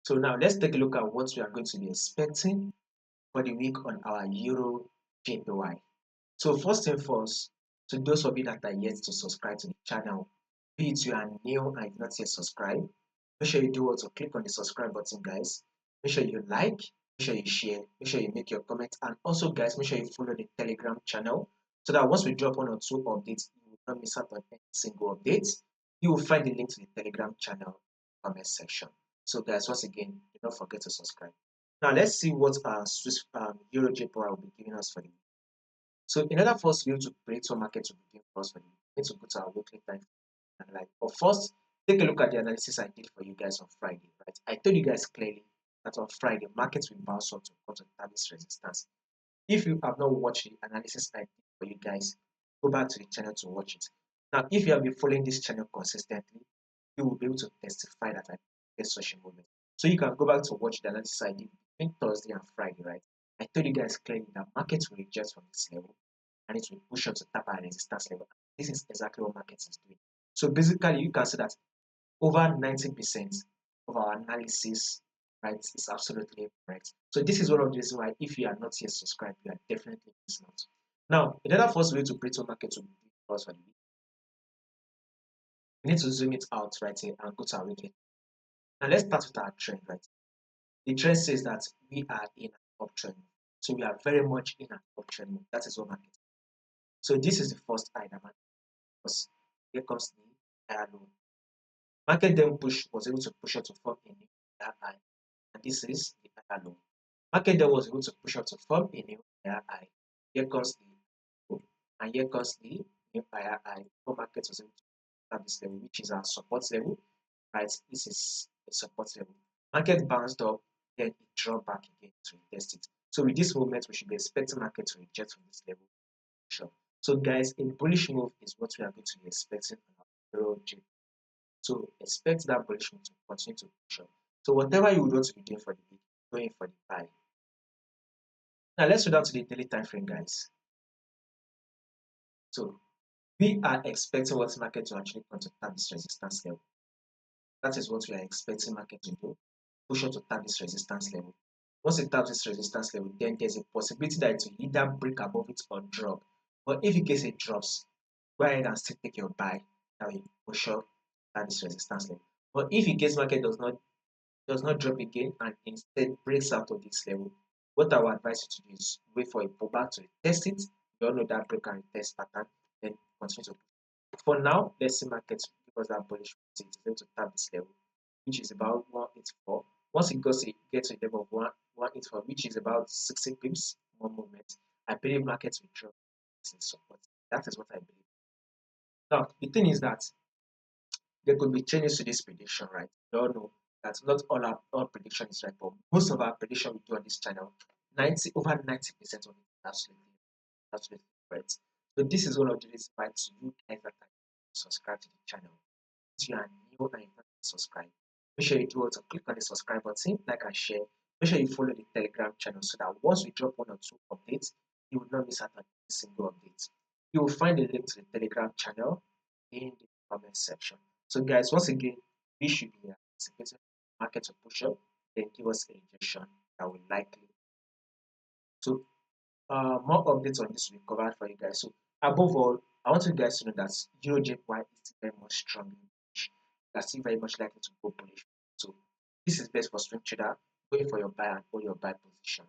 So now let's take a look at what we are going to be expecting for the week on our Euro JPY. So first and first, to those of you that are yet to subscribe to the channel, be it you are new and you've not yet subscribed, make sure you do also click on the subscribe button, guys. Make sure you like, make sure you share, make sure you make your comment, and also, guys, make sure you follow the Telegram channel so that once we drop 1 or 2 updates, you will not miss out on any single update. You will find the link to the Telegram channel comment section. So, guys, once again, do not forget to subscribe. Now, let's see what our Swiss EURJPY will be giving us for the week. So, in order for us to be able to create one market to begin for us for the week, we need to go to our weekly time and like. But first, take a look at the analysis I did for you guys on Friday. Right, I told you guys clearly that on Friday markets will bounce up to come to establish resistance. If you have not watched the analysis I did for you guys, go back to the channel to watch it. Now, if you have been following this channel consistently, you will be able to testify that I get such a movement. So you can go back to watch the analysis I did between Thursday and Friday, right? I told you guys clearly that markets will reject from this level and it will push up to tap our resistance level. This is exactly what markets is doing. So basically, you can see that over 90% of our analysis, right, is absolutely correct. So this is one of the reasons why if you are not yet subscribed, you are definitely missing out. Now, in order for us to be able to create a market to be for us for the week, we need to zoom it out right here and go to our weekly. Now let's start with our trend, right? The trend says that we are in an uptrend. So we are very much in an uptrend mode. That is what market is. So this is the first item. Because here comes the higher low. Market then was able to push up to form a new higher high. And this is the higher low. Market then was able to push up to form a new higher high. Here comes the low. And here comes the new higher high. Before market was able to have this level, which is our support level. Right? This is a support level. Market bounced up, then it dropped back again to retest it. So with this movement, we should be expecting market to reject from this level. Sure. So guys, a bullish move is what we are going to be expecting on our EURJPY. So expect that bullish move to continue to push up. So whatever you would want to be doing for the week, going for the buy. Now let's go down to the daily time frame, guys. So we are expecting what market to actually come to tap this resistance level. That is what we are expecting market to do. Push up to tap this resistance level. Once it taps this resistance level, then there's a possibility that it will either break above it or drop. But if in case it drops, go ahead and still take your buy. That will push up at this resistance level. But if in case market does not drop again and instead breaks out of this level, what I would advise you to do is wait for a pullback to test it. You all know that break and test pattern, then continue to. For now, let's see market give us that bullish. It is able to tap this level, which is about 184. Once it gets to a level of 184, which is about 60 pips more movement, I believe markets will drop in support. That is what I believe. Now, the thing is that there could be changes to this prediction, right? We all know that not all prediction is right, but most of our prediction we do on this channel, over 90% of it is absolutely correct. So this is one of the reasons why to you guys that are subscribe to the channel. If you are new and you not subscribe, make sure you do also click on the subscribe button, like and share. Make sure you follow the Telegram channel so that once we drop 1 or 2 updates, you will not miss out on any single update. You will find the link to the Telegram channel in the comment section. So guys, once again, we should be anticipating market to push up, then give us a rejection that will likely. So more updates on this will be covered for you guys. So above all, I want you guys to know that EURJPY is very much strong in bullish. That's still very much likely to go bullish. So this is best for swing trader going for your buy and hold your buy position.